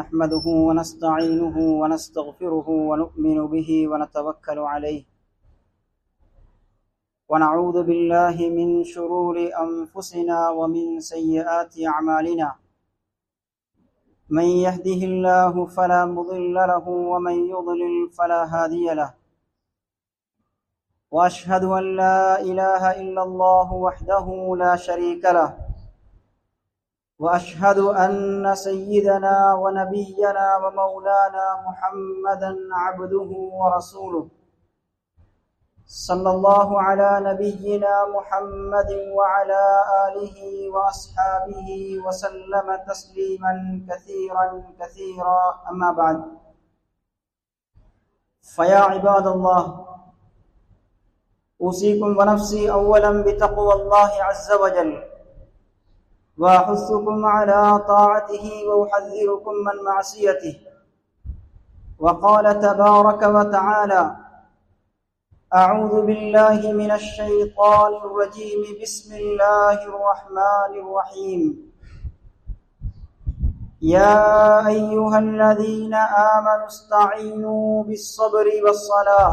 نحمده ونستعينه ونستغفره ونؤمن به ونتوكل عليه ونعوذ بالله من شرور أنفسنا ومن سيئات أعمالنا من يهده الله فلا مضل له ومن يضلل فلا هادي له وأشهد أن لا إله إلا الله وحده لا شريك له وأشهد أن سيدنا ونبينا ومولانا محمدا عبده ورسوله صلى الله على نبينا محمد وعلى آله وأصحابه وسلم تسليما كثيرا أما بعد فيا عباد الله أوصيكم ونفسي أولا بتقوى الله عز وجل وأحثكم على طاعته وأحذركم من معصيته وقال تبارك وتعالى أعوذ بالله من الشيطان الرجيم بسم الله الرحمن الرحيم يا أيها الذين آمنوا استعينوا بالصبر والصلاة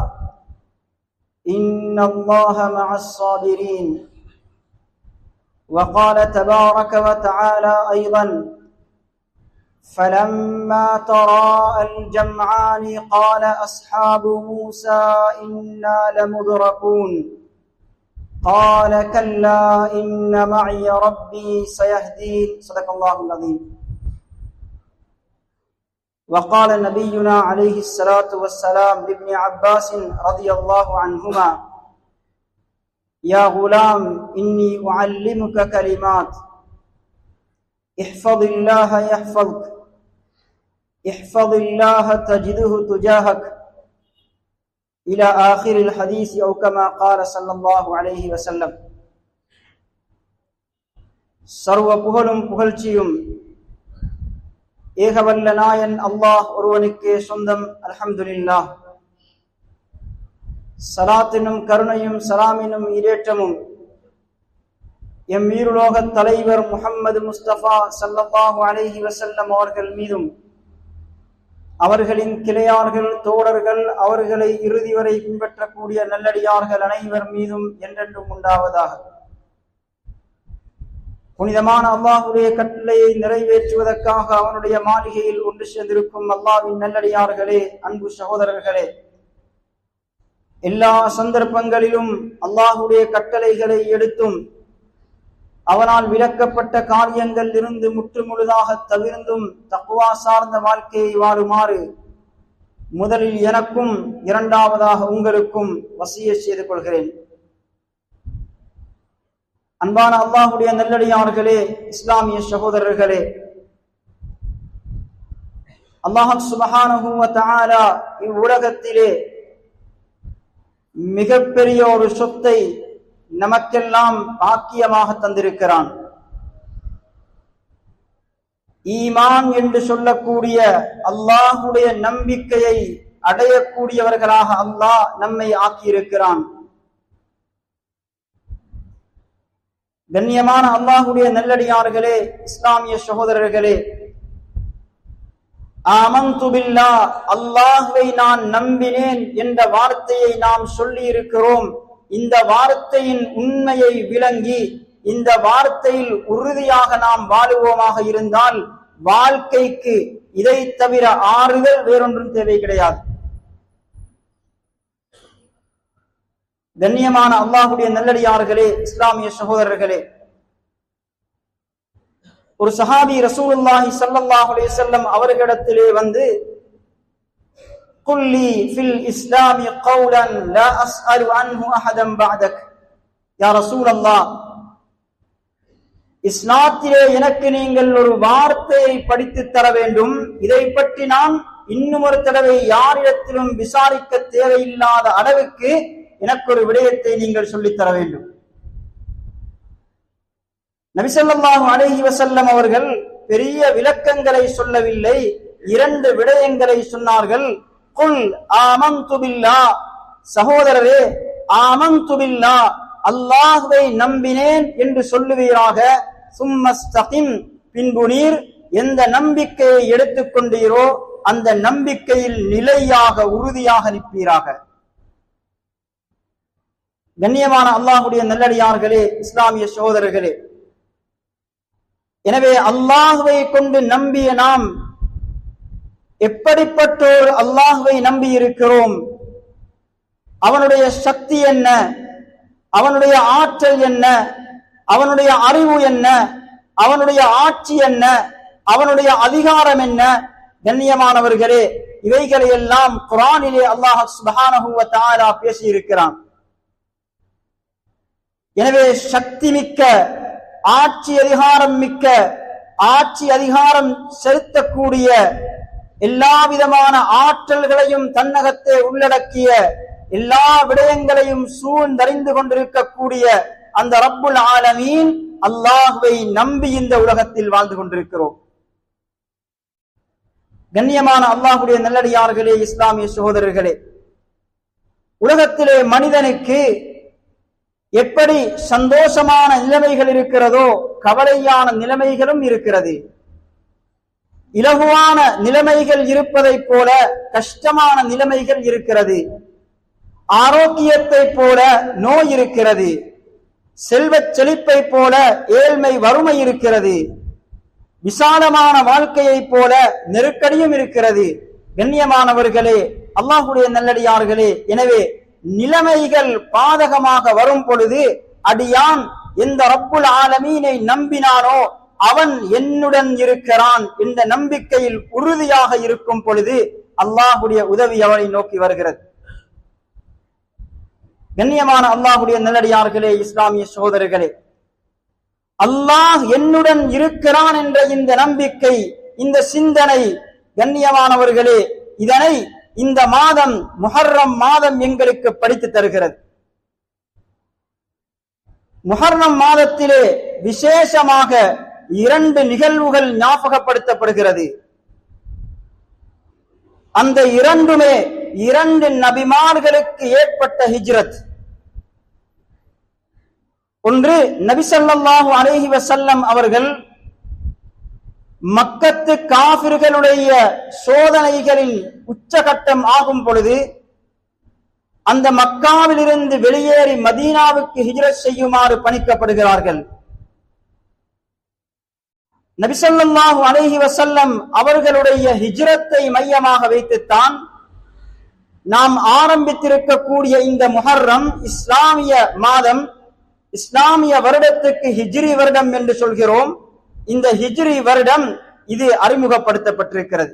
إن الله مع الصابرين وقال تبارك وتعالى أيضا فلما تراءى الجمعان قال أصحاب موسى إنا لمدركون قال كلا إن معي ربي سيهدين صدق الله العظيم. وقال نبينا عليه الصلاة والسلام لابن عباس رضي الله عنهما يا غلام إني أعلمك كلمات احفظ الله يحفظك احفظ الله تجده تجاهك إلى آخر الحديث أو كما قال صلى الله عليه وسلم. சர்வ புகழும் புகழ்ச்சியும் ஏகவல்ல நாயன் அல்லாஹ் ஒருவனுக்கே சொந்தம். அல்ஹம்துலில்லாஹ். சலாத்தினும் கருணையும் சலாமினும் ஈரேற்றமும் எம் ஈருலோக தலைவர் முஹம்மது முஸ்தபா ஸல்லல்லாஹு அலைஹி வஸல்லம் அவர்கள் மீதும் அவர்களின் கிளையார்கள் தோழர்கள் அவர்களை இறுதி வரை பின்பற்றக்கூடிய நல்லடியார்கள் அனைவர் மீதும் என்றென்றும் உண்டாவதாக. புனிதமான அல்லாஹ்வுடைய கட்டளையை நிறைவேற்றுவதற்காக அவனுடைய மாளிகையில் ஒன்று சேர்ந்திருக்கும் அல்லாஹ்வின் நல்லடியார்களே, அன்பு சகோதரர்களே, எல்லா சந்தர்ப்பங்களிலும் அல்லாஹ்வுடைய கட்டளைகளை எடுத்தும் அவனால் விலக்கப்பட்ட காரியங்கள் இருந்து முற்றுமுழுதாக தவிர்ந்தும் தக்வா சார்ந்த வாழ்க்கையை வாழுமாறு முதலில் எனக்கும் இரண்டாவதாக உங்களுக்கும் வசியத் செய்து கொள்கிறேன். அன்பான அல்லாஹ்வுடைய நல்லடியார்களே, இஸ்லாமிய சகோதரர்களே, அல்லாஹ் சுப்ஹானஹு வ தஆலா இவ்வுலகத்திலே மிகப்பெரிய ஒரு சொத்தை நமக்கெல்லாம் பாக்கியமாக தந்திருக்கிறான். ஈமான் என்று சொல்லக்கூடிய அல்லாஹுடைய நம்பிக்கையை அடையக்கூடியவர்களாக அல்லாஹ் நம்மை ஆக்கியிருக்கிறான். கண்ணியமான அல்லாஹுடைய நல்லடியார்களே, இஸ்லாமிய சகோதரர்களே, ஆமன்து பில்லாஹ், அல்லாஹ்வை நான் நம்பினேன் என்ற வார்த்தையை நாம் சொல்லி இருக்கிறோம். இந்த வார்த்தையின் உண்மையை விளங்கி இந்த வார்த்தையில் உறுதியாக நாம் வாழுவோமாக இருந்தால் வாழ்க்கைக்கு இதை தவிர ஆறுதல் வேறொன்றும் தேவை கிடையாது. கண்ணியமான அல்லாஹ்வுடைய நல்லடியார்களே, இஸ்லாமிய சகோதரர்களே, ஒரு சஹாபி ரசூலுல்லாஹி ஸல்லல்லாஹு அலைஹி வஸல்லம் அவர்களிடத்திலே வந்து குல்லி ஃபில் இஸ்லாமி கௌலன் லா அஸ்அலு அன்ஹு அஹதன் பஅதக், யா ரசூலல்லாஹ், இஸ்லாத்திலே எனக்கு நீங்கள் ஒரு வார்த்தையை படித்து தர வேண்டும். இதை பற்றி நான் இன்னும் ஒரு தடவை யாரிடத்திலும் விசாரிக்க தேவையில்லாத அளவுக்கு எனக்கு ஒரு விடயத்தை நீங்கள் சொல்லித் தர வேண்டும். நபி ஸல்லல்லாஹு அலைஹி வஸல்லம் அவர்கள் பெரிய விளக்கங்களை சொல்லவில்லை, இரண்டு விடயங்களை சொன்னார்கள். குல் ஆமன்து பில்லாஹ், சகோதரரே, ஆமன்து பில்லாஹ், அல்லாஹ்வை நம்பினேன் என்று சொல்லுவீராக. சும்மஸ்தகிம், பின்பு நீர் எந்த நம்பிக்கையை எடுத்துக்கொண்டீரோ அந்த நம்பிக்கையில் நிலையாக உறுதியாக நிற்பீராக. கண்ணியமான அல்லாஹ்வுடைய நல்லடியார்களே, இஸ்லாமிய சகோதரர்களே, எனவே அல்லாஹ்வை கொண்டு நம்பிய நாம் எப்படிப்பட்டோர் அல்லாஹ்வை நம்பி இருக்கிறோம், அவனுடைய சக்தி என்ன, அவனுடைய ஆற்றல் என்ன, அவனுடைய அறிவு என்ன, அவனுடைய ஆட்சி என்ன, அவனுடைய அதிகாரம் என்ன, கண்ணியமானவர்களே, இவைகளை எல்லாம் குர்ஆனிலே அல்லாஹ் சுப்ஹானஹு வ தஆலா பேசி இருக்கிறான். எனவே சக்தி மிக்க, ஆட்சி அதிகாரம் மிக்க, ஆட்சி அதிகாரம் செலுத்தக்கூடிய, எல்லா விதமான ஆற்றல்களையும் தன்னகத்தே உள்ளடக்கிய, எல்லா விடயங்களையும் சூழ்ந்தறிந்து கொண்டிருக்கக்கூடிய அந்த ரப்புல் ஆலமீன் அல்லாஹ்வை நம்பி இந்த உலகத்தில் வாழ்ந்து கொண்டிருக்கிறோம். கண்ணியமான அல்லாஹ்வுடைய நல்லடியார்களே, இஸ்லாமிய சகோதரர்களே, உலகத்திலே மனிதனுக்கு எப்படி சந்தோஷமான நிலைமைகள் இருக்கிறதோ கவலையான நிலைமைகளும் இருக்கிறது. இலகுவான நிலைமைகள் இருப்பதை போல கஷ்டமான நிலைமைகள் இருக்கிறது. ஆரோக்கியத்தை போல நோய் இருக்கிறது. செல்வச் செழிப்பை போல ஏழ்மை வறுமை இருக்கிறது. விசாலமான வாழ்க்கையை போல நெருக்கடியும் இருக்கிறது. கண்ணியமானவர்களே, அல்லாஹ்வுடைய நல்லடியார்களே, எனவே நிலைமைகள் பாதகமாக வரும் பொழுது அடியான் எந்த ரப்புல் ஆலமீனை நம்பினானோ அவன் என்னுடன் இருக்கிறான் என்ற நம்பிக்கையில் உறுதியாக இருக்கும் பொழுது அல்லாஹ்வுடைய உதவி அவனை நோக்கி வருகிறது. கண்ணியமான அல்லாஹ்வுடைய நல்லடியார்களே, இஸ்லாமிய சகோதரர்களே, அல்லாஹ் என்னுடன் இருக்கிறான் என்ற இந்த நம்பிக்கை, இந்த சிந்தனை, கண்ணியமானவர்களே, இதனை இந்த மாதம் முஹர்ரம் மாதம் எங்களுக்கு படித்து தருகிறது. முஹர்ரம் மாதத்திலே விசேஷமாக 2 நிகழ்வுகள் ஞாபகப்படுத்தப்படுகிறது. அந்த 2மே 2 நபிமார்களுக்கு ஏற்பட்ட ஹிஜ்ரத். ஒன்று, நபி ஸல்லல்லாஹு அலைஹி வஸல்லம் அவர்கள் மக்கத்து காஃபிர்களுடைய சோதனைகளின் உச்சகட்டம் ஆகும் பொழுது அந்த மக்காவிலிருந்து வெளியேறி மதீனாவுக்கு ஹிஜ்ரத் செய்யுமாறு பணிக்கப்படுகிறார்கள். நபி ஸல்லல்லாஹு அலைஹி வஸல்லம் அவர்களுடைய ஹிஜ்ரத்தை மையமாக வைத்துத்தான் நாம் ஆரம்பித்திருக்கக்கூடிய இந்த முஹர்ரம் இஸ்லாமிய மாதம், இஸ்லாமிய வருடத்துக்கு ஹிஜ்ரி வருடம் என்று சொல்கிறோம். இந்த ஹிஜ்ரி வருடம் இது அறிமுகப்படுத்தப்பட்டிருக்கிறது.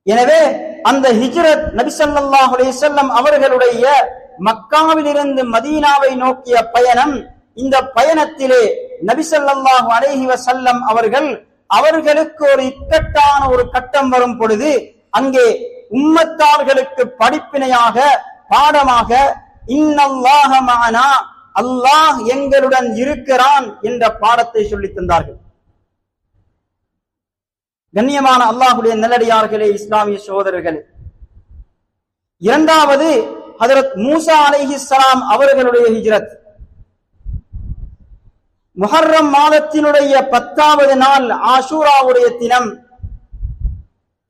எனவே அந்த ஹிஜ்ரத் நபி ஸல்லல்லாஹு அலைஹி வஸல்லம் அவர்களுடைய மக்காவிலிருந்து மதீனாவை நோக்கிய பயணம். இந்த பயணத்திலே நபி ஸல்லல்லாஹு அலைஹி வஸல்லம் அவர்களுக்கு ஒரு இக்கட்டான ஒரு கட்டம் வரும் பொழுது அங்கே உம்மத்தார்களுக்கு படிப்பினையாக, பாடமாக, இன்னல்லாஹ மஅனா, அல்லாஹ் எங்களுடன் இருக்கிறான் என்ற பாடத்தை சொல்லித் தந்தார்கள். கண்ணியமான அல்லாஹ்வுடைய நல்லடியார்களே, இஸ்லாமிய சகோதரர்களே, இரண்டாவது ஹஜ்ரத் மூசா அலைஹிஸ்ஸலாம் அவர்களுடைய ஹிஜ்ரத். முஹர்ரம் மாதத்தினுடைய 10வது நாள் ஆஷூராவுடைய தினம்.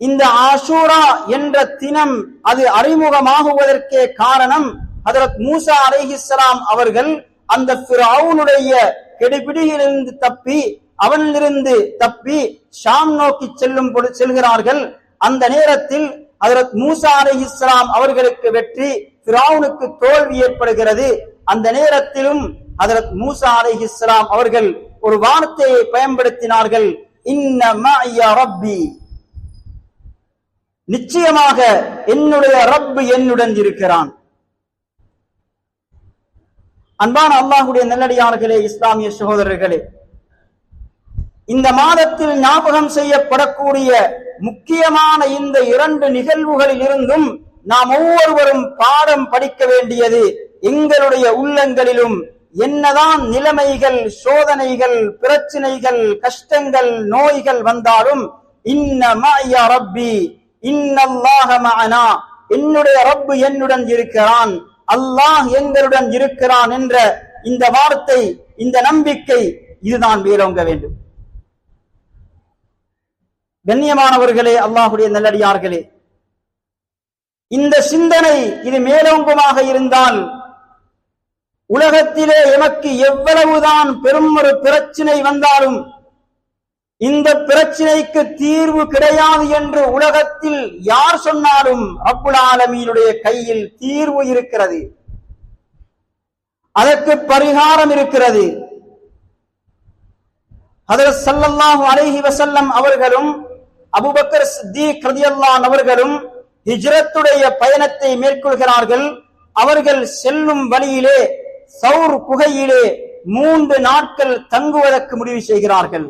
இந்த ஆஷூரா என்ற தினம் அது அறிமுகமாகுவதற்கே காரணம் ஹஜ்ரத் மூசா அலைஹிஸ்ஸலாம் அவர்கள் அந்த ஃபிரௌனுடைய கெடுபிடியிலிருந்து தப்பி, அவனிலிருந்து தப்பி ஷாம் நோக்கி செல்கிறார்கள். அந்த நேரத்தில் ஹஜ்ரத் மூசா அலைஹிஸ்ஸலாம் அவர்களுக்கு வெற்றி, ஃபிரௌனுக்கு தோல்வி ஏற்படுகிறது. அந்த நேரத்திலும் ஹஜ்ரத் மூசா அலைஹிஸ்ஸலாம் அவர்கள் ஒரு வார்த்தையை பயன்படுத்தினார்கள், இன்ன மஅய ரப்பி, நிச்சயமாக என்னுடைய ரப்பு என்னுடன் இருக்கிறான். அன்பான அல்லாஹ்வுடைய நல்லடியார்களே, இஸ்லாமிய சகோதரர்களே, இந்த மாதத்தில் ஞாபகம் செய்யப்படக்கூடிய முக்கியமான இந்த 2 நிகழ்வுகளில் இருந்தும் நாம் ஒவ்வொருவரும் பாடம் படிக்க வேண்டியது, எங்களுடைய உள்ளங்களிலும் என்னதான் நிலைமைகள், சோதனைகள், பிரச்சனைகள், கஷ்டங்கள், நோய்கள் வந்தாலும் இன்ன மஅய ரப்பி, இன்னல்லாஹ மஅனா, என்னுடைய ரப்பு என்னுடன் இருக்கிறான், அல்லாஹ் எங்களுடன் இருக்கிறான் என்ற இந்த வார்த்தை, இந்த நம்பிக்கை, இதுதான் மேலோங்க வேண்டும். கண்ணியமானவர்களே, அல்லாஹுடைய நல்லடியார்களே, இந்த சிந்தனை இது மேலோங்குமாக இருந்தால் உலகத்திலே எமக்கு எவ்வளவுதான் பெரும் ஒரு பிரச்சனை வந்தாலும் இந்த பிரச்சனைக்கு தீர்வு கிடையாது என்று உலகத்தில் யார் சொன்னாலும் ரப்புல் ஆலமீனுடைய கையில் தீர்வு இருக்கிறது, அதற்கு பரிகாரம் இருக்கிறது. ஹஜ்ரத் ஸல்லல்லாஹு அலைஹி வஸல்லம் அவர்களும் அபூபக்கர் சித்தீக் ரலியல்லாஹு அன்ஹு அவர்களும் ஹிஜ்ரத்துடைய பயணத்தை மேற்கொள்கிறார்கள். அவர்கள் செல்லும் வழியிலே சௌர் குகையிலே 3 நாட்கள் தங்குவதற்கு முடிவு செய்கிறார்கள்.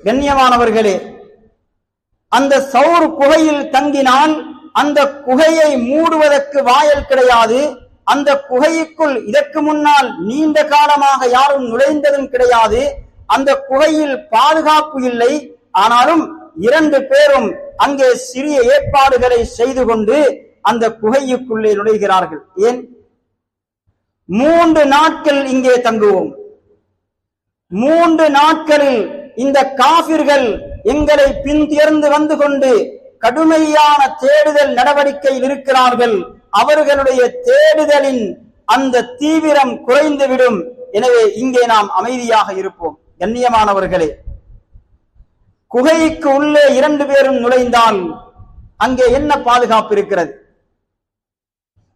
கண்ணியமானவர்களே, அந்த சௌர் குகையில் தங்கினால் அந்த குகையை மூடுவதற்கு வாயல் கிடையாது. அந்த குகைக்குள் இதற்கு முன்னால் நீண்ட காலமாக யாரும் நுழைந்ததும் கிடையாது. அந்த குகையில் பாதுகாப்பு இல்லை. ஆனாலும் 2 பேரும் அங்கே சிறிய ஏற்பாடுகளை செய்து கொண்டு அந்த குகைக்குள்ளே நுழைகிறார்கள். ஏன் 3 நாட்கள் இங்கே தங்குவோம், 3 நாட்களில் இந்த காபிர்கள் எங்களை பின்தொடர்ந்து வந்து கொண்டு கடுமையான தேடுதல் நடவடிக்கையில் இருக்கிறார்கள். அவர்களுடைய தேடுதலின் அந்த தீவிரம் குறைந்துவிடும். எனவே இங்கே நாம் அமைதியாக இருப்போம். கண்ணியமானவர்களே, குகைக்கு உள்ளே 2 பேரும் நுழைந்தால் அங்கே என்ன பாதுகாப்பு இருக்கிறது?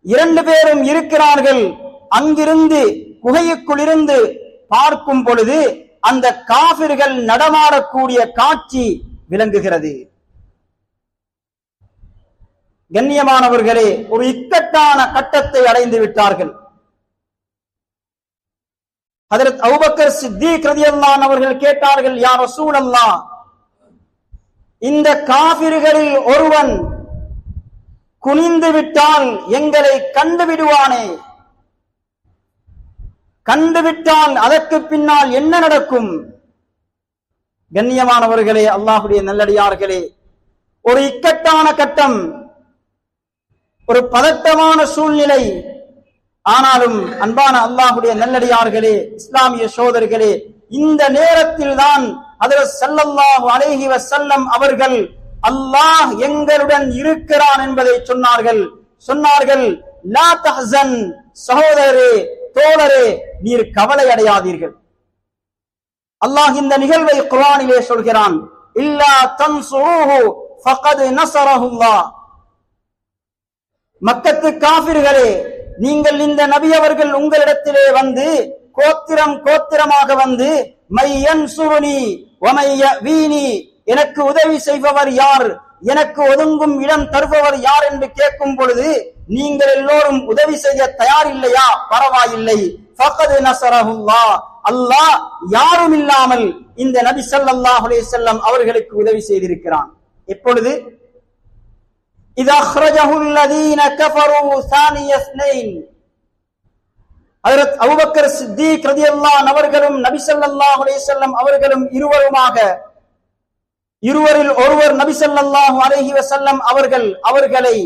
2 பேரும் இருக்கிறார்கள். அங்கிருந்து குகைக்குள் இருந்து பார்க்கும் பொழுது அந்த காபிர்கள் நடமாடக்கூடிய காட்சி விளங்குகிறது. கண்ணியமானவர்களே, ஒரு இக்கட்டான கட்டத்தை அடைந்து விட்டார்கள். ஹஜ்ரத் அபூபக்கர் சித்தீக் ரலியல்லாஹு அன்ஹு அவர்கள் கேட்டார்கள், யா ரசூலல்லாஹ், இந்த காபிர்களில் ஒருவன் குனிந்து விட்டால் எங்களை கண்டுவிடுவானே, கண்டுவிட்டால் அதற்கு பின்னால் என்ன நடக்கும்? கண்ணியமானவர்களே, அல்லாஹ்வுடைய நல்லடியார்களே, ஒரு இக்கட்டான கட்டம், ஒரு பதட்டமான சூழ்நிலை. ஆனாலும் அன்பான அல்லாஹ்வுடைய நல்லடியார்களே, இஸ்லாமிய சோதர்களே, இந்த நேரத்தில் தான் ஹஜ்ரத் ஸல்லல்லாஹு அலைஹி வஸல்லம் அவர்கள் அல்லாஹ் எங்களுடன் இருக்கிறான் என்பதை சொன்னார்கள். லா தஹ்சன், சகோதரரே, தோழரே, நீர் கவலை அடையாதீர்கள். அல்லாஹ் இந்த நிகழ்வை குர்ஆனிலே சொல்கிறான், இல்லா தன்சுருஹு ஃபகத் நஸரஹுல்லாஹ். மக்கத்து காபிர்களே, நீங்கள் இந்த நபி அவர்கள் உங்களிடத்திலே வந்து கோத்திரமாக வந்து மையன்சுருனி வமையவீனி, எனக்கு உதவி செய்பவர் யார், எனக்கு ஒதுங்கும் இடம் தருபவர் யார் என்று கேட்கும் பொழுது நீங்கள் எல்லோரும் உதவி செய்ய தயார் இல்லையா? பரவாயில்லை. ஃபகத் நஸரஹுல்லாஹ், அல்லாஹ் யாரும் இல்லாமல் இந்த நபி ஸல்லல்லாஹு அலைஹி வஸல்லம் அவர்களுக்கு உதவி செய்திருக்கிறான். எப்பொழுது? இதா அக்ரஜஹு அல்லதீன கஃபரு சானிய இஸ்னைன். ஹஜ்ரத் அபூபக்கர் சித்தீக் ரலியல்லாஹு அன்ஹு அவர்களும் நபி ஸல்லல்லாஹு அலைஹி வஸல்லம் அவர்களும் இருவரில் ஒருவர் நபி ஸல்லல்லாஹு அலைஹி வஸல்லம் அவர்களை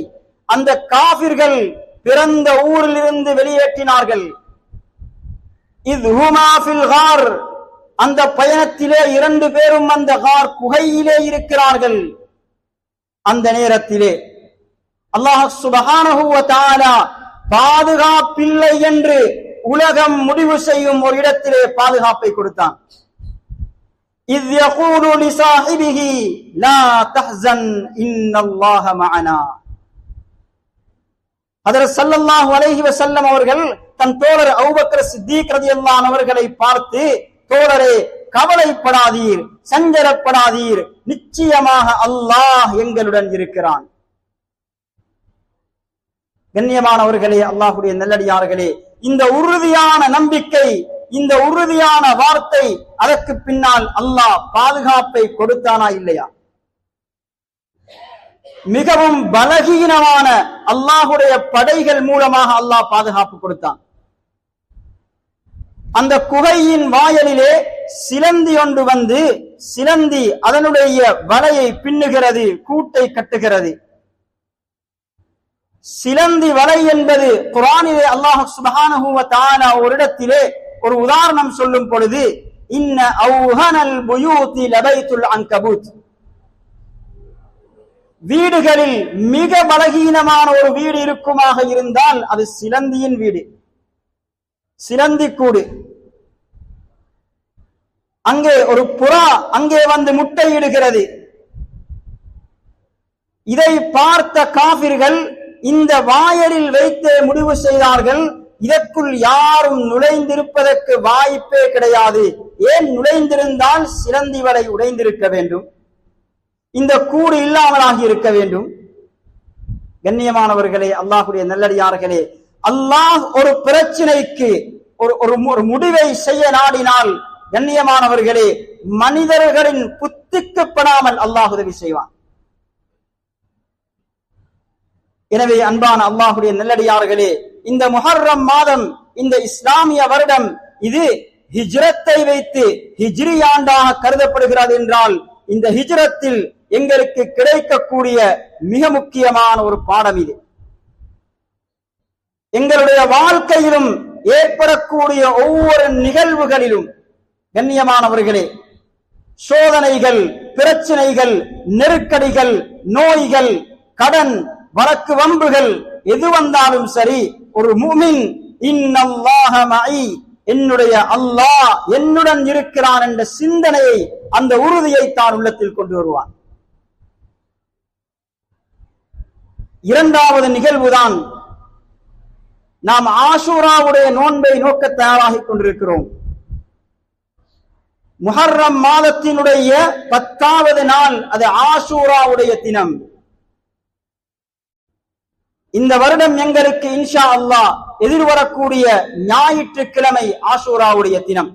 அந்த காபிர்கள் பிறந்த ஊரில் இருந்து வெளியேற்றினார்கள். இத்ஹுமா ஃபில் கார், அந்த பயணத்திலே 2 பேரும் அந்த கார் குகையிலே இருக்கிறார்கள். அந்த நேரத்திலே அல்லாஹ் சுப்ஹானஹு வ தஆலா பாதுகாப்பில்லை என்று உலகம் முடிவு செய்யும் ஒரு இடத்திலே பாதுகாப்பை கொடுத்தான். இத் யகூலு லிசாஹிபிஹி லா தஹ்சன் இன்னல்லாஹ மஅனா. ஹஜ்ரத் ஸல்லல்லாஹு அலைஹி வஸல்லம் அவர்கள் தன் தோழர் அபூபக்கர் சித்தீக் ரலியல்லாஹு அன்ஹு அவர்களை பார்த்து, தோழரே, கவலைப்படாதீர், சஞ்சலப்படாதீர், நிச்சயமாக அல்லாஹ் எங்களுடன் இருக்கிறான். கண்ணியமானவர்களே, அல்லாஹ்வுடைய நல்லடியார்களே, இந்த உறுதியான நம்பிக்கை, இந்த உறுதியான வார்த்தை, அதற்கு பின்னால் அல்லாஹ் பாதுகாப்பை கொடுத்தானா இல்லையா? மிகவும் பலகீனமான அல்லாஹ்வுடைய படைகள் மூலமாக அல்லாஹ் பாதுகாப்பு கொடுத்தான். அந்த குகையின் வாயலிலே சிலந்தி ஒன்று வந்து சிலந்தி அதனுடைய வலையை பின்னுகிறது, கூட்டை கட்டுகிறது. சிலந்தி வலை என்பது குர்ஆனிலே அல்லாஹ் சுப்ஹானஹு வ தஆலா ஒரு இடத்திலே ஒரு உதாரணம் சொல்லும் பொழுது, இன்ன அவ்ஹனல் புயூதி லபைத்துல் அன்கபூத். வீடுகளில் மிக பலகீனமான ஒரு வீடு இருக்குமாக இருந்தால் அது சிலந்தியின் வீடு, சிலந்தி கூடு. அங்கே ஒரு புறா அங்கே வந்து முட்டையிடுகிறது. இதை பார்த்த காபிர்கள் இந்த வாயலில் வைத்தே முடிவு செய்தார்கள், இதற்குள் யாரும் நுழைந்திருப்பதற்கு வாய்ப்பே கிடையாது. ஏன் நுழைந்திருந்தால் சிலந்தி வலை உடைந்திருக்க வேண்டும், இந்த கூடு இல்லாமலாகி இருக்க வேண்டும். கண்ணியமானவர்களே, அல்லாஹ்வுடைய நல்லடியார்களே, அல்லாஹ் ஒரு பிரச்சனைக்கு ஒரு முடிவை செய்ய நாடினால் கண்ணியமானவர்களே மனிதர்களின் புத்திக்கப்படாமல் அல்லாஹ் உதவி செய்வான். எனவே அன்பான அல்லாஹ்வுடைய நல்லடியார்களே, இந்த முஹர்ரம் மாதம், இந்த இஸ்லாமிய வருடம், இது ஹிஜ்ரத்தை வைத்து ஹிஜ்ரி ஆண்டாக கருதப்படுகிறது என்றால் இந்த ஹிஜ்ரத்தில் எங்களுக்கு கிடைக்கக்கூடிய மிக முக்கியமான ஒரு பாடம் இது. எங்களுடைய வாழ்க்கையிலும் ஏற்படக்கூடிய ஒவ்வொரு நிகழ்வுகளிலும் கண்ணியமானவர்களே சோதனைகள், பிரச்சனைகள், நெருக்கடிகள், நோய்கள், கடன், வழக்கு வம்புகள் எது வந்தாலும் சரி, ஒரு முஃமின் இன்னல்லாஹ மஇ, என்னுடைய அல்லாஹ் என்னுடன் இருக்கிறான் என்ற சிந்தனையை, அந்த உறுதியை தான் உள்ளத்தில் கொண்டு வருவான். இரண்டாவது நிகழ்வுதான் நாம் ஆஷூராவுடைய நோன்பை நோக்க தயாராகிக் கொண்டிருக்கிறோம். முஹர்ரம் மாதத்தினுடைய 10வது நாள் அது ஆஷூராவுடைய தினம். இந்த வருடம் எங்களுக்கு இன்ஷா அல்லாஹ் எதிர்வரக்கூடிய ஞாயிற்றுக்கிழமை ஆஷூராவுடைய தினம்.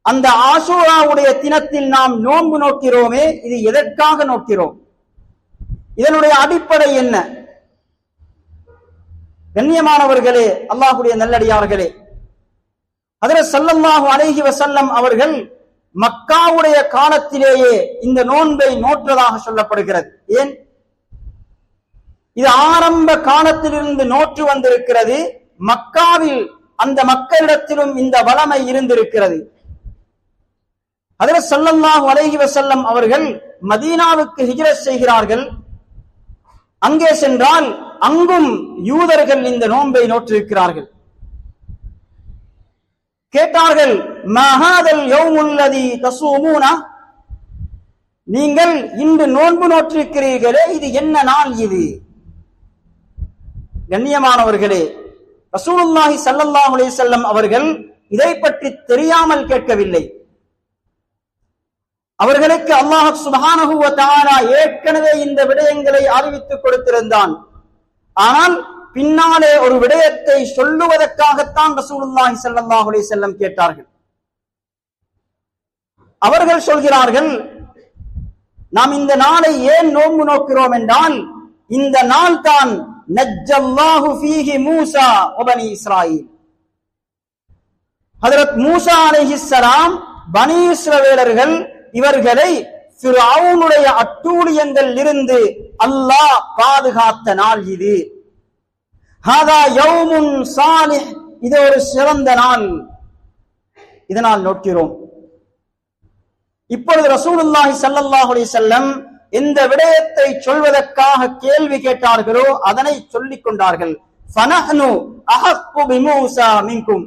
அந்த ஆஷூராவுடைய தினத்தில் நாம் நோன்பு நோக்கிறோமே, இது எதற்காக நோக்கிறோம்? இதனுடைய அடிப்படை என்ன? கண்ணியமானவர்களே, அல்லாஹ்வுடைய நல்லடியார்களே, ஹஜ்ரத் ஸல்லல்லாஹு அலைஹி வஸல்லம் அவர்கள் மக்காவுடைய காலத்திலேயே இந்த நோன்பை நோற்றதாக சொல்லப்படுகிறது. ஏன்? இது ஆரம்ப காலத்திலிருந்து நோற்று வந்திருக்கிறது. மக்காவில் அந்த மக்களிடத்திலும் இந்த வளமை இருந்திருக்கிறது. ஹஜ்ரத் ஸல்லல்லாஹு அலைஹி வஸல்லம் அவர்கள் மதீனாவுக்கு ஹிஜ்ரத் செய்கிறார்கள். அங்கே சென்றால் அங்கும் யூதர்கள் இந்த நோன்பை நோற்றிருக்கிறார்கள். கேட்டார்கள், மா ஹாதல் யௌமுல் லதி தஸூமூனா, நீங்கள் இன்று நோன்பு நோற்றிருக்கிறீர்களே, இது என்ன நாள் இது? கண்ணியமானவர்களே, ரசூலுல்லாஹி ஸல்லல்லாஹு அலைஹி வஸல்லம் அவர்கள் இதை பற்றி தெரியாமல் கேட்கவில்லை. அவர்களுக்கு அல்லாஹ் சுப்ஹானஹு வ தஆலா ஏற்கனவே இந்த விடயங்களை அறிவித்துக் கொடுத்திருந்தான். ஆனால் பின்னாலே ஒரு விடயத்தை சொல்லுவதற்காகத்தான் ரசூலுல்லாஹி ஸல்லல்லாஹு அலைஹி வஸல்லம் கேட்டார்கள். அவர்கள் சொல்கிறார்கள், நாம் இந்த நாளை ஏன் நோன்பு நோக்கிறோம் என்றால், இந்த நாள் தான் நஜ்ஜல்லாஹு ஃபீஹி மூஸா வ பனி இஸ்ராயீல். ஹஜ்ரத் மூஸா அலைஹிஸ்ஸலாம், பனி இஸ்ரவேலர்கள் இவர்களை ஃபிர்அவுனுடைய அட்டூழியங்கள் இருந்து அல்லாஹ் பாதுகாத்த நாள் இது. ஹாதா யௌமுன் சாலிஹ், இது ஒரு சிறந்த நாள், இதனால் நோக்கிறோம். இப்பொழுது ரசூலுல்லாஹி ஸல்லல்லாஹு அலைஹி வஸல்லம் எந்த விடயத்தை சொல்வதற்காக கேள்வி கேட்டார்களோ அதனை சொல்லிக் கொண்டார்கள். ஃபனஹ்னு அஹக்கு பிமூஸா மின்கும்.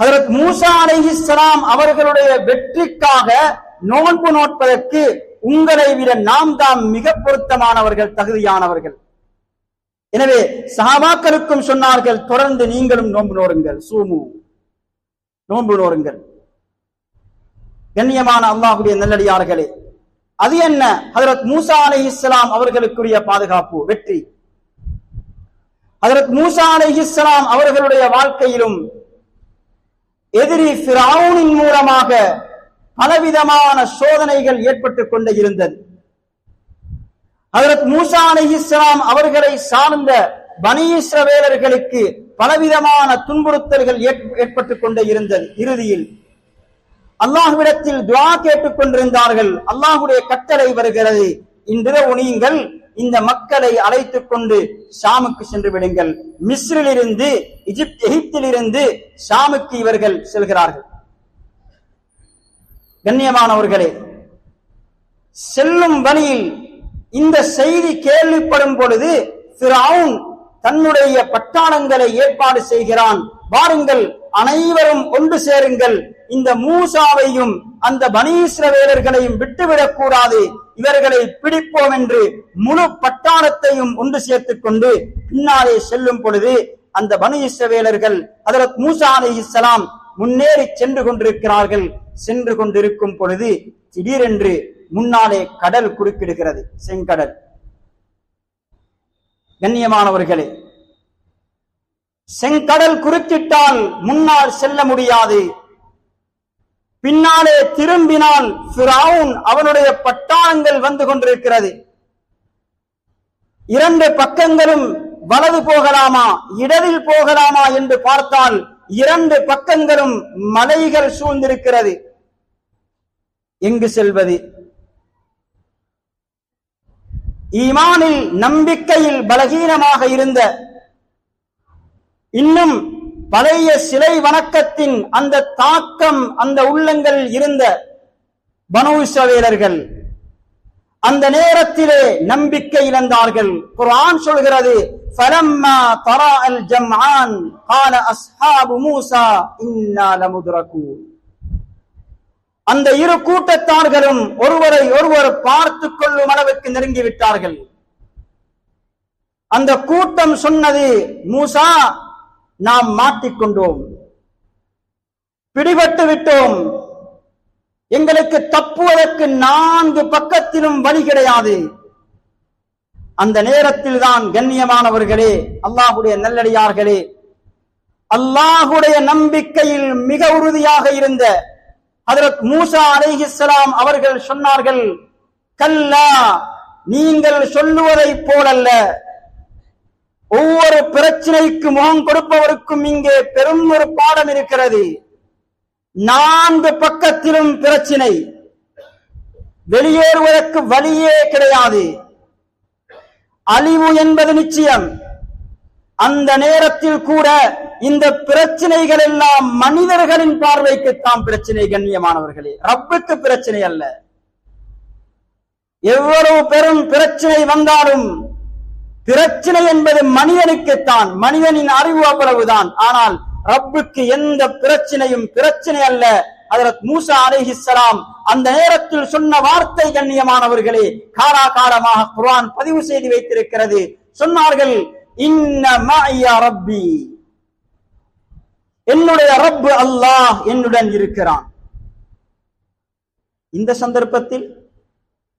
ஹஜ்ரத் மூஸா அலைஹிஸ்ஸலாம் அவர்களுடைய வெற்றிக்காக நோன்பு நோட்பதற்கு உங்களை விட நாம் தான் மிக பொருத்தமானவர்கள், தகுதியானவர்கள். எனவே சஹாபாக்களுக்கும் சொன்னார்கள், தொடர்ந்து நீங்களும் நோன்பு நோருங்கள், சூமு, நோன்பு நோருங்கள். கண்ணியமான அல்லாஹ்வுடைய நல்லடியார்களே, அது என்ன? ஹஜ்ரத் மூஸா அலைஹிஸ்ஸலாம் அவர்களுக்குரிய பாதுகாப்பு, வெற்றி. ஹஜ்ரத் மூஸா அலைஹிஸ்ஸலாம் அவர்களுடைய வாழ்க்கையிலும் எதிரி ஃபிரௌனின் மூலமாக பலவிதமான சோதனைகள் ஏற்பட்டுக் கொண்டே இருந்தது. ஹஜ்ரத் மூஸா அலைஹிஸ்ஸலாம் அவர்களை சார்ந்த பனி இஸ்ரவேலர்களுக்கு பலவிதமான துன்புறுத்தல்கள் ஏற்பட்டுக் கொண்டே இருந்தது. இறுதியில் அல்லாஹ்விடத்தில் துஆ கேட்டுக் கொண்டிருந்தார்கள். அல்லாஹ்வுடைய கட்டளை வருகிறது, இன்றிரவு நீங்கள் இந்த மக்களை அழைத்துக் கொண்டு ஷாமுக்கு சென்று விடுங்கள். மிஸ்ரிலிருந்து எகிப்திலிருந்து ஷாமுக்கு இவர்கள் செல்கிறார்கள். கண்ணியமானவர்களே, செல்லும் வழியில் இந்த செய்தி கேள்விப்படும் பொழுது ஃபிரௌன் தன்னுடைய பட்டாளங்களை ஏற்பாடு செய்கிறான். வாருங்கள், அனைவரும் ஒன்று சேருங்கள், இந்த மூசாவையும் அந்த பனி இஸ்ரவேலர்களையும் விட்டுவிடக் கூடாது, இவர்களை பிடிப்போம் என்று முழு பட்டாளத்தையும் ஒன்று சேர்த்துக் கொண்டு பின்னாலே செல்லும் பொழுது அந்த பனி இஸ்ரவேலர்கள் ஹஜ்ரத் மூசா அலைஹிஸ்ஸலாம் முன்னேறி சென்று கொண்டிருக்கிறார்கள். சென்று கொண்டிருக்கும் பொழுது திடீரென்று முன்னாலே கடல் குறுக்கிடுகிறது, செங்கடல். கண்ணியமானவர்களே, செங்கடல் குறுக்கிட்டால் முன்னால் செல்ல முடியாது. பின்னாலே திரும்பினால் ஃபிரௌன் அவனுடைய பட்டாளங்கள் வந்து கொண்டிருக்கிறது. இரண்டு பக்கங்களும் வலது போகலாமா இடதில் போகலாமா என்று பார்த்தால் இரண்டு பக்கங்களும் மலைகள் சூழ்ந்திருக்கிறது. எங்கு செல்வது? ஈமானில் நம்பிக்கையில் பலகீனமாக இருந்த, இன்னும் பழைய சிலை வணக்கத்தின் அந்த தாக்கம் அந்த உள்ளங்கள் இருந்த பனூ இஸ்ரவேலர்கள் அந்த நேரத்திலே நம்பிக்கை இழந்தார்கள். குர்ஆன் சொல்கிறது, ஃபலம்மா தராஅல் ஜம்ஆன் قال اصحاب موسى انا لمدركون. அந்த இரு கூட்டத்தார்களும் ஒருவரை ஒருவர் பார்த்துக் கொள்ளும் அளவுக்கு நெருங்கி விட்டார்கள். அந்த கூட்டம் சொன்னது, மூசா, நாம் மாட்டிக்கொண்டோம், பிடிபட்டு விட்டோம், எங்களுக்கு தப்புவதற்கு 4 பக்கத்திலும் வழி கிடையாது. அந்த நேரத்தில் தான் கண்ணியமானவர்களே, அல்லாஹ்வுடைய நல்லடியார்களே, அல்லாஹ்வுடைய நம்பிக்கையில் மிக உறுதியாக இருந்த ஹஜ்ரத் மூசா அலைஹிஸ்ஸலாம் அவர்கள் சொன்னார்கள், கல்லா, நீங்கள் சொல்லுவதை போலல்ல, ஒவ்வொரு பிரச்சனைக்கு முகம் கொடுப்பவருக்கும் இங்கே பெரும் ஒரு பாடம் இருக்கிறது. 4 பக்கத்திலும் பிரச்சனை, வெளியேறுவதற்கு வழியே கிடையாது, அழிவு என்பது நிச்சயம். அந்த நேரத்தில் கூட இந்த பிரச்சனைகள் எல்லாம் மனிதர்களின் பார்வைக்குத்தான் பிரச்சனை. கண்ணியமானவர்களே, ரப்புக்கு பிரச்சனை அல்ல. எவ்வளவு பெரும் பிரச்சனை வந்தாலும் பிரச்சனை என்பது மனிதனுக்குத்தான், மனிதனின் அறிவு அவ்வளவுதான். ஆனால் ரப்புக்கு எந்த பிரச்சனையும் பிரச்சனை அல்ல. ஹஜ்ரத் மூசா அலைஹிஸ்ஸலாம் அந்த நேரத்தில் சொன்ன வார்த்தை, கண்ணியமானவர்களே, காலாகாலமாக குர்ஆன் பதிவு செய்து வைத்திருக்கிறது. சொன்னார்கள், இன்ன மஅய ரப்பி, என்னுடைய ரப்பு அல்லாஹ் என்னுடன் இருக்கிறான். இந்த சந்தர்ப்பத்தில்,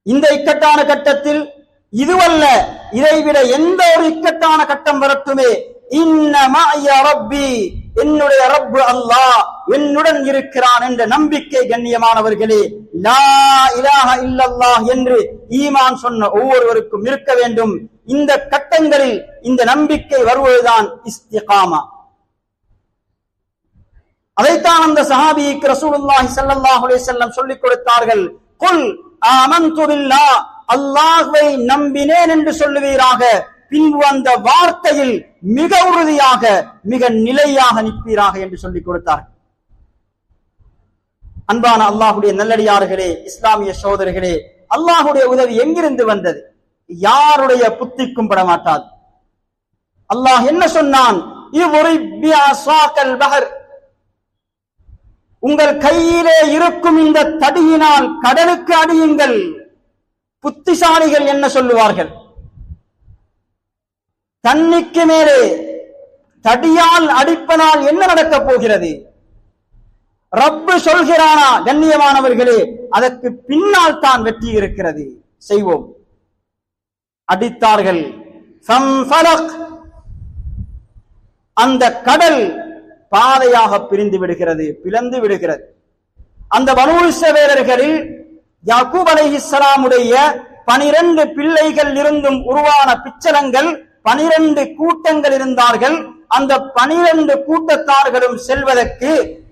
இந்த இக்கட்டான கட்டத்தில், இதுவல்ல, இதைவிட எந்த ஒரு இக்கட்டான கட்டம் வரட்டுமே, இன்ன மஅய ரப்பி, என்னுடைய ரப்பு அல்லாஹ் என்னுடன் இருக்கிறான் என்ற நம்பிக்கை, கண்ணியமானவர்களே, லா இலாஹ இல்லல்லாஹ் என்று ஈமான் சொன்ன ஒவ்வொருவருக்கும் இருக்க வேண்டும். இந்த கட்டங்களில் இந்த நம்பிக்கை வருவதுதான் இஸ்திகாமா. அதைத்தான் அந்த சஹாபிக்கு ரசூலுல்லாஹி ஸல்லல்லாஹு அலைஹி வஸல்லம் சொல்லிக் கொடுத்தார்கள். குல் ஆமன்து பில்லாஹ், அல்லாஹ்வை நம்பினேன் என்று சொல்லுவீராக. பின்பு அந்த வார்த்தையில் மிக உறுதியாக மிக நிலையாக நிற்பீராக என்று சொல்லிக் கொடுத்தார். அன்பான அல்லாஹுடைய நல்லடியார்களே, இஸ்லாமிய சோதரர்களே, அல்லாஹுடைய உதவி எங்கிருந்து வந்தது? யாருடைய புத்திக்கும் பட மாட்டாது. அல்லாஹ் என்ன சொன்னான்? உங்கள் கையிலே இருக்கும் இந்த தடியினால் கடலுக்கு அடியுங்கள். புத்திசாலிகள் என்ன சொல்லுவார்கள்? தண்ணிக்கு மேலே தடியால் அடிப்பனால் என்ன நடக்கப் போகிறது? ரப்பு சொல்கிறானா? கண்ணியமானவர்களே, அதற்கு பின்னால் தான் வெற்றி இருக்கிறது. செய்வோம். அடித்தார்கள். அந்த கடல் பாதையாக பிரிந்து விடுகிறது, பிளந்து விடுகிறது. அந்த பனூ இஸ்ரவேலர்களில் யாக்கூப் அலைஹிஸ்ஸலாமுடைய 12 பிள்ளைகள் இருந்தும் உருவான பிச்சலங்கள் 12 கூட்டங்கள் இருந்தார்கள். அந்த 12 கூட்டத்தார்களும் செல்வதற்கு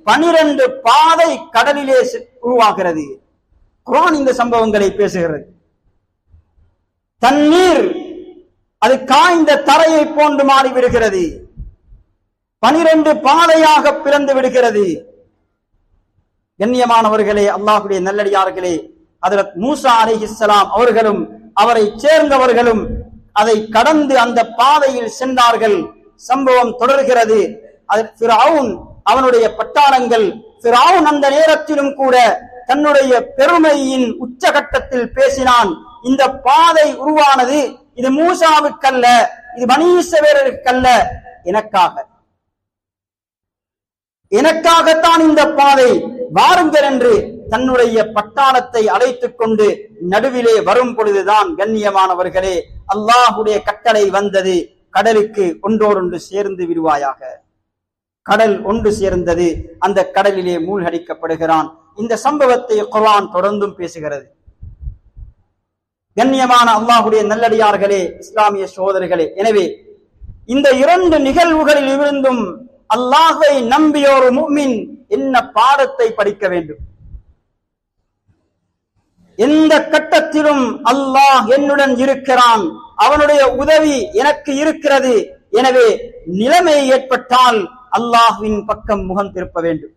12 பாதை கடலிலே உருவாகிறது. குர்ஆன் இந்த சம்பவங்களை பேசுகிறது. தண்ணீர் அது காய்ந்த தரையை போன்று மாறிவிடுகிறது. 12 பாதையாக பிளந்து விடுகிறது. கண்ணியமானவர்களே, அல்லாஹ்வுடைய நல்லடியார்களே, ஹஜ்ரத் மூசா அலைஹிஸ்ஸலாம் அவர்களும் அவரை சேர்ந்தவர்களும் அதை கடந்து அந்த பாதையில் சென்றார்கள். சம்பவம் தொடர்கிறது. ஃபிரௌன் அவனுடைய பட்டாளங்கள், ஃபிரௌன் அந்த நேரத்திலும் கூட தன்னுடைய பெருமையின் உச்சகட்டத்தில் பேசினான். இந்த பாதை உருவானது இது மூசாவுக்கல்ல, இது பனீ இஸ்ரவேலருக்கல்ல, எனக்காகத்தான் இந்த பாதை, வாருங்கள் என்று தன்னுடைய பட்டாளத்தை அழைத்துக் கொண்டு நடுவிலே வரும் பொழுதுதான் கண்ணியமானவர்களே அல்லாஹ்வுடைய கட்டளை வந்தது. கடலுக்கு ஒன்றோடொன்று சேர்ந்து விடுவாயாக. கடல் ஒன்று சேர்ந்தது. அந்த கடலிலே மூழ்கடிக்கப்படுகிறான். இந்த சம்பவத்தை குர்ஆன் தொடர்ந்தும் பேசுகிறது. கண்ணியமான அல்லாஹ்வுடைய நல்லடியார்களே, இஸ்லாமிய சகோதரர்களே, எனவே இந்த 2 நிகழ்வுகளில் இருந்தும் அல்லாஹ்வை நம்பிய ஒரு முஃமின் என்ன பாடத்தை படிக்க வேண்டும்? எந்த கட்டத்திலும் அல்லாஹ் என்னுடன் இருக்கிறான், அவனுடைய உதவி எனக்கு இருக்கிறது. எனவே நிலைமை ஏற்பட்டால் அல்லாஹ்வின் பக்கம் முகம் திருப்ப வேண்டும்.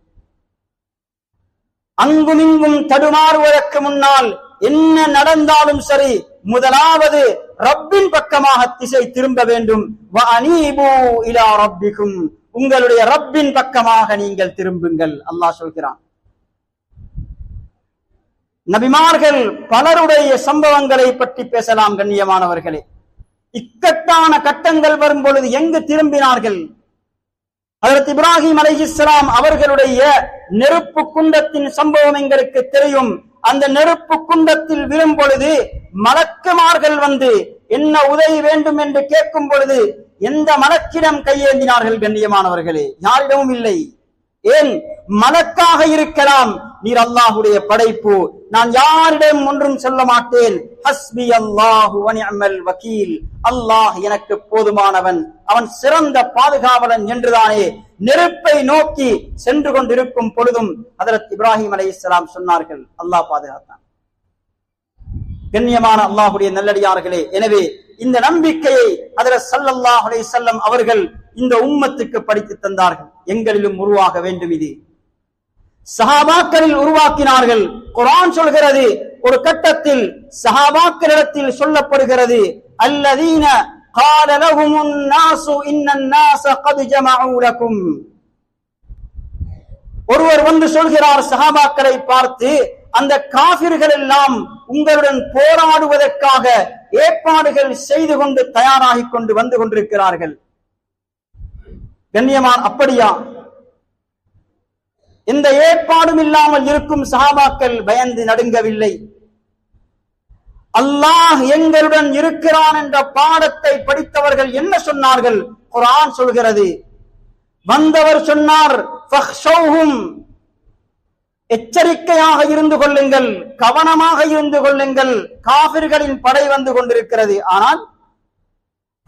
அங்குமிங்கும் தடுமாறுவதற்கு முன்னால் என்ன நடந்தாலும் சரி, முதலாவது ரப்பின் பக்கமாக திசை திரும்ப வேண்டும். வஅனீபு இலா ரப்பிக்கும், உங்களுடைய ரப்பின் பக்கமாக நீங்கள் திரும்புங்கள். அல்லாஹ் சொல்கிறான். நபிமார்கள் பலருடைய சம்பவங்களை பற்றி பேசலாம். கண்ணியமானவர்களே, இக்கட்டான கட்டங்கள் வரும் பொழுது எங்கு திரும்பினார்கள்? ஹஜ்ரத் இப்ராஹிம் அலைஹிஸ்ஸலாம் அவர்களுடைய நெருப்பு குண்டத்தின் சம்பவம் எங்களுக்கு தெரியும். அந்த நெருப்பு குண்டத்தில் விழும் பொழுது மலக்குமார்கள் வந்து என்ன உதவி வேண்டும் என்று கேட்கும் பொழுது எந்த மலக்கிடம் கையேந்தினார்கள்? கண்ணியமானவர்களே, யாரிடமும் இல்லை. ஏன்? மலக்காக இருக்கலாம், நீர் அல்லாஹ்வுடைய படைப்பு, நான் யாரிடம் ஒன்றும் சொல்ல மாட்டேன். ஹஸ்பி அல்லாஹு வ நிஅமல் வக்கீல், அல்லாஹ் எனக்கு போதுமானவன், அவன் சிறந்த பாதுகாவலன் என்றுதானே நெருப்பை நோக்கி சென்று கொண்டிருக்கும் பொழுதும் ஹஜ்ரத் இப்ராஹிம் அலைஹிஸ்ஸலாம் சொன்னார்கள், அல்லாஹ் பாதுகாத்தான். கண்ணியமான அல்லாஹ்வுடைய நல்லடியார்களே, எனவே இந்த நம்பிக்கையை ஹஜ்ரத் ஸல்லல்லாஹு அலைஹி வஸல்லம் அவர்கள் இந்த உம்மத்துக்கு படித்து தந்தார்கள். எங்களிலும் உருவாக வேண்டும். இது சஹாபாக்களில் உருவாக்கினார்கள். குர்ஆன் சொல்கிறது, ஒரு கட்டத்தில் சஹாபாக்களிடத்தில் சொல்லப்படுகிறது, அல்லதீன قال لهم الناس ان الناس قد جمعوا لكم. ஒருவர் வந்து சொல்கிறார் சஹாபாக்களை பார்த்து, அந்த காஃபிர்கள் எல்லாம் உங்களுடன் போராடுவதற்காக ஏற்பாடுகள் செய்து கொண்டு தயாராகி கொண்டு வந்து கொண்டிருக்கிறார்கள். கண்ணியமான, அப்படியா? எந்த ஏற்பாடும் இல்லாமல் இருக்கும் சஹாபாக்கள் பயந்து நடுங்கவில்லை. அல்லாஹ் எங்களுடன் இருக்கிறான் என்ற பாடத்தை படித்தவர்கள் என்ன சொன்னார்கள்? குர்ஆன் சொல்கிறது, வந்தவர் சொன்னார், ஃபக்ஷௌஹும், எச்சரிக்கையாக இருந்து கொள்ளுங்கள், கவனமாக இருந்து கொள்ளுங்கள், காஃபிர்களின் படை வந்து கொண்டிருக்கிறது. ஆனால்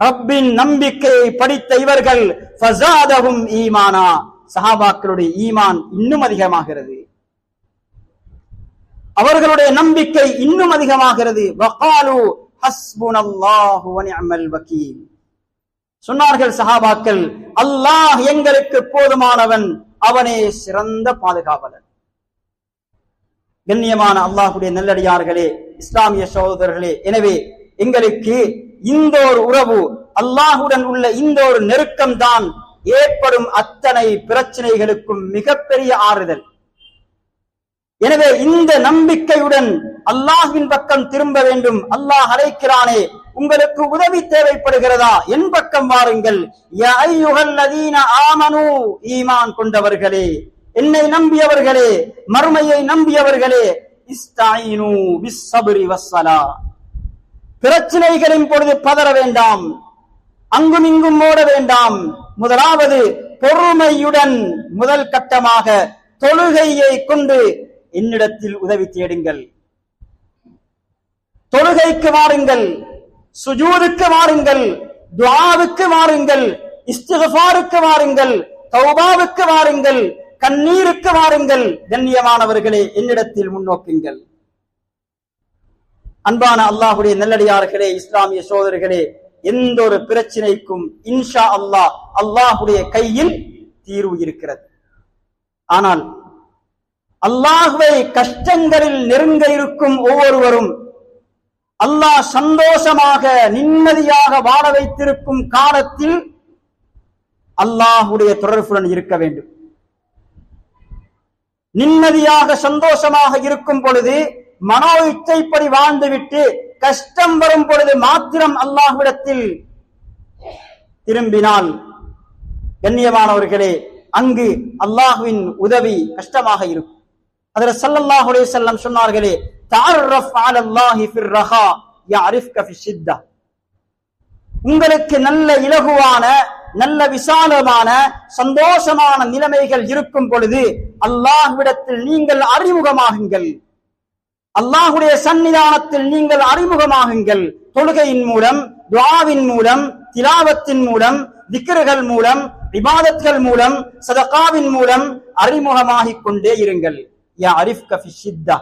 ரப்பின் நம்பிக்கையை படித்த இவர்கள் ஃபஸாதஹும் ஈமானா, சஹாபாக்களுடைய ஈமான் இன்னும் அதிகமாகிறது, அவர்களுடைய நம்பிக்கை இன்னும் அதிகமாகிறது. வகாலு ஹஸ்புனல்லாஹு வ நிஅமல் வக்கீல், சொன்னார்கள் சஹாபாக்கள், அல்லாஹ் எங்களுக்கு போதுமானவன், அவனே சிறந்த பாதுகாவலன். கண்ணியமான அல்லாஹ்வுடைய நல்லடியார்களே, இஸ்லாமிய சகோதரர்களே, எனவே எங்களுக்கு இந்த ஒரு உறவு, அல்லாஹுடன் உள்ள இந்த ஒரு நெருக்கம் தான் ஏற்படும் அத்தனை பிரச்சனைகளுக்கும் மிகப்பெரிய ஆறுதல். எனவே இந்த நம்பிக்கையுடன் அல்லாஹ்வின் பக்கம் திரும்ப வேண்டும். அல்லாஹ் அழைக்கிறானே, உங்களுக்கு உதவி தேவைப்படுகிறதா? என் பக்கம் வாருங்கள். யா அய்யுஹல்லதீன ஆமனூ, ஈமான் கொண்டவர்களே, என்னை நம்பியவர்களே, மறுமையை நம்பியவர்களே, இஸ்தாயினு பிஸ்ஸப்ரி வஸ்ஸலா, பிரச்சனைகளின் பொழுது பதற வேண்டாம், அங்கும் இங்கும் ஓட வேண்டாம். முதலாவது பொறுமையுடன் முதல் கட்டமாக தொழுகையை கொண்டு என்னிடத்தில் உதவி தேடுங்கள். தொழுகைக்கு வாருங்கள், சுஜூதுக்கு வாருங்கள், துஆவுக்கு வாருங்கள், இஸ்திக்ஃபாருக்கு வாருங்கள், தௌபாவுக்கு வாருங்கள், கண்ணீருக்கு வாருங்கள். கண்ணியமானவர்களே, என்னிடத்தில் முன்னோக்குங்கள். அன்பான அல்லாஹுடைய நல்லடியார்களே, இஸ்லாமிய சோதரர்களே, எந்த ஒரு பிரச்சனைக்கும் இன்ஷா அல்லாஹ் அல்லாஹுடைய கையில் தீர்வு இருக்கிறது. ஆனால் அல்லாஹ்வை கஷ்டங்களில் நெருங்க இருக்கும் ஒவ்வொருவரும் அல்லாஹ் சந்தோஷமாக நிம்மதியாக வாழ வைத்திருக்கும் காலத்தில் அல்லாஹுடைய தொடர்புடன் இருக்க வேண்டும். நிம்மதியாக சந்தோஷமாக இருக்கும் பொழுது மனோ இச்சைப்படி வாழ்ந்துவிட்டு கஷ்டம் வரும் பொழுது மாத்திரம் அல்லாஹ்விடத்தில் திரும்பினால் கண்ணியமானவர்களே, அங்கு அல்லாஹ்வின் உதவி கஷ்டமாக இருக்கும். ஹஜ்ரத் ஸல்லல்லாஹு அலைஹி வஸல்லம் சொன்னார்களே, தஅர்ரஃப் அலல்லாஹி ஃபிர் ரஹா யஅரிஃப்க ஃபி ஷித்தா. உங்களுக்கு நல்ல இலகுவான, நல்ல விசாலமான, சந்தோஷமான நிலைமைகள் இருக்கும் பொழுது அல்லாஹ்விடத்தில் நீங்கள் அறிமுகமாகுங்கள். அல்லாஹுடைய சன்னிதானத்தில் நீங்கள் அறிமுகமாகுங்கள். தொழுகையின் மூலம், துஆவின் மூலம், திலாவத்தின் மூலம், திக்ர்கள் மூலம், இபாதத்கள் மூலம், சதகாவின் மூலம் அறிமுகமாகிக் கொண்டே இருங்கள். யா அரிஃப்க ஃபி ஷித்தா.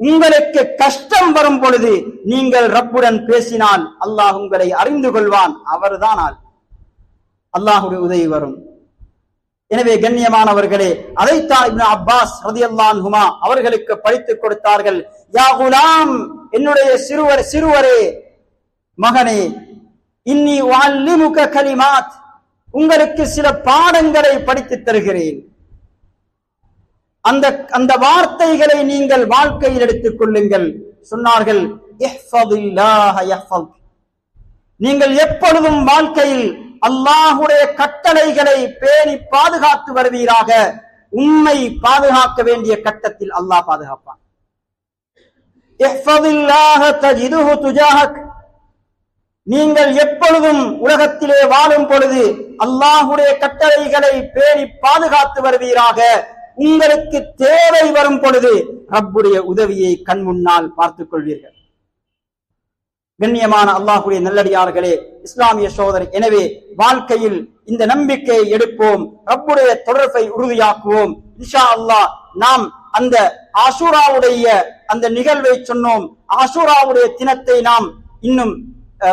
உங்களுக்கு கஷ்டம் வரும் பொழுது நீங்கள் ரப்புடன் பேசினால் அல்லாஹ் உங்களை அறிந்து கொள்வான். அவர்தான் அல்லாஹுடைய உதவி வரும். எனவே கண்ணியமானவர்களே, அதைத்தான் இப்னு அப்பாஸ் ரலியல்லாஹு அன்ஹுமா அவர்களுக்கு படித்துக் கொடுத்தார்கள். யா குலாம், என்னுடைய சிறுவரே, மகனே, இன்னி உஅல்லிமுக கலிமாத், உங்களுக்கு சில பாடங்களை படித்துத் தருகிறேன். அந்த வார்த்தைகளை நீங்கள் வாழ்க்கையில் எடுத்துக் கொள்ளுங்கள். சொன்னார்கள், இஹ்ஃபதில்லாஹ யஹ்ஃபதுக். நீங்கள் எப்பொழுதும் வாழ்க்கையில் அல்லாஹுடைய கட்டளைகளை பேணி பாதுகாத்து வருவீராக, உம்மை பாதுகாக்க வேண்டிய கட்டத்தில் அல்லாஹ் பாதுகாப்பான். இஹ்ஃபதில்லாஹ தஜிதுஹு துஜாஹக். நீங்கள் எப்பொழுதும் உலகத்திலே வாழும் பொழுது அல்லாஹுடைய கட்டளைகளை பேணி பாதுகாத்து வருவீராக, உங்களுக்கு தேவை வரும் பொழுது ரப்புடைய உதவியை கண் முன்னால் பார்த்துக் கொள்வீர்கள். கண்ணியமான அல்லாஹுடைய நல்லடியார்களே, இஸ்லாமிய சோதரை, எனவே வாழ்க்கையில் இந்த நம்பிக்கையை எடுப்போம், ரப்புடைய தொடர்பை உறுதியாக்குவோம். இன்ஷா அல்லாஹ் நாம் அந்த ஆஷூராவுடைய அந்த நிகழ்வை சொன்னோம். ஆஷூராவுடைய தினத்தை நாம் இன்னும்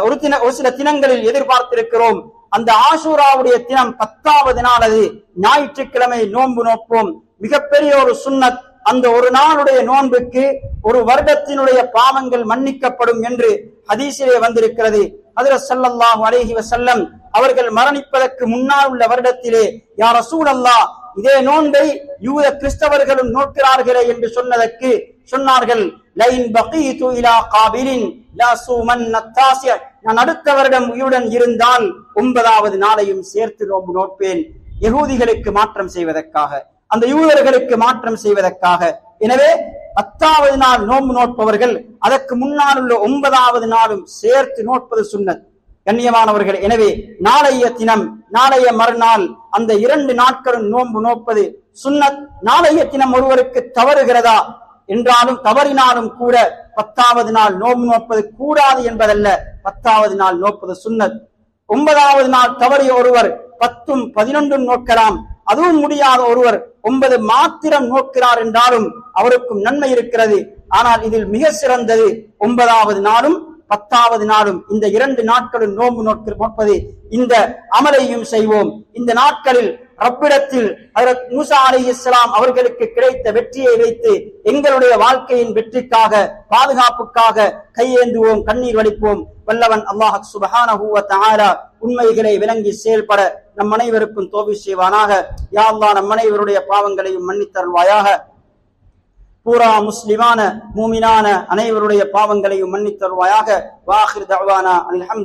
ஒரு சில தினங்களில் எதிர்பார்த்திருக்கிறோம். அந்த ஆஷூராவுடைய தினம் 10வது நாள், அது ஞாயிற்றுக்கிழமை நோன்பு நோப்போம். மிகப்பெரிய ஒரு சுன்னத். அந்த ஒரு நாளுடைய நோன்புக்கு ஒரு வருடத்தினுடைய பாவங்கள் மன்னிக்கப்படும் என்று ஹதீஸிலே வந்திருக்கிறது. ஹஜ்ரத் ஸல்லல்லாஹு அலைஹி வஸல்லம் அவர்கள் மரணிப்பதற்கு முன்னால் உள்ள வருடத்திலே, யா ரசூலல்லாஹ், இதே நோன்பை யூத கிறிஸ்தவர்களும் நோக்கிறார்களே என்று சொன்னதற்கு சொன்னார்கள், லைன் பகீது இலா காபிலின் லா சூமன் அத்தாஸிய. நான் அடுத்த வருடம் உயிருடன் இருந்தால் 9வது நாளையும் சேர்த்து நோன்பு நோட்பேன். யகூதிகளுக்கு மாற்றம் செய்வதற்காக, அந்த யூதர்களுக்கு மாற்றம் செய்வதற்காக. எனவே 10வது நாள் நோன்பு நோட்பவர்கள் அதற்கு முன்னால் உள்ள 9வது நாளும் சேர்த்து நோட்பது சுன்னத். கண்ணியமானவர்கள், எனவே நாளைய தினம், நாளைய மறுநாள், அந்த 2 நாட்களும் நோன்பு நோப்பது சுன்னத். நாளைய தினம் ஒருவருக்கு தவறுகிறதா என்றாலும், தவறினாலும் கூட 10வது நாள் நோன்பு நோப்பது கூடாது என்பதல்ல, 10வது நாள் நோப்பது சுன்னத். 9வது நாள் தவறிய ஒருவர் 10ம் 11ம் நோக்கலாம். அதுவும் முடியாத ஒருவர் 9 மாத்திரம் நோக்கிறார் என்றாலும் அவருக்கும் நன்மை இருக்கிறது. ஆனால் இதில் மிக சிறந்தது 9வது நாளும் 10வது நாளும், இந்த 2 நாட்களும் நோன்பு நோட்பது. இந்த அமலையும் செய்வோம். இந்த நாட்களில் ரப்பிடத்தில் ஹஜ்ரத் மூஸா அலைஹிஸ்ஸலாம் அவர்களுக்கு கிடைத்த வெற்றியை வைத்து எங்களுடைய வாழ்க்கையின் வெற்றிக்காக, பாதுகாப்புக்காக கையேந்துவோம், கண்ணீர் வடிப்போம். வல்லவன் அல்லாஹ் சுப்ஹானஹு வ தஆலா உண்மைகளை விளங்கி செயல்பட நம் அனைவருக்கும் தௌஃபீக் செய்வானாக. யா அல்லாஹ், நம் அனைவருடைய பாவங்களையும் மன்னித்தருள்வாயாக. பூரா முஸ்லிமான மூமினான அனைவருடைய பாவங்களையும் மன்னித்தருள்வாயாக. வாஹிர் தஅவானா அல்ஹம்து.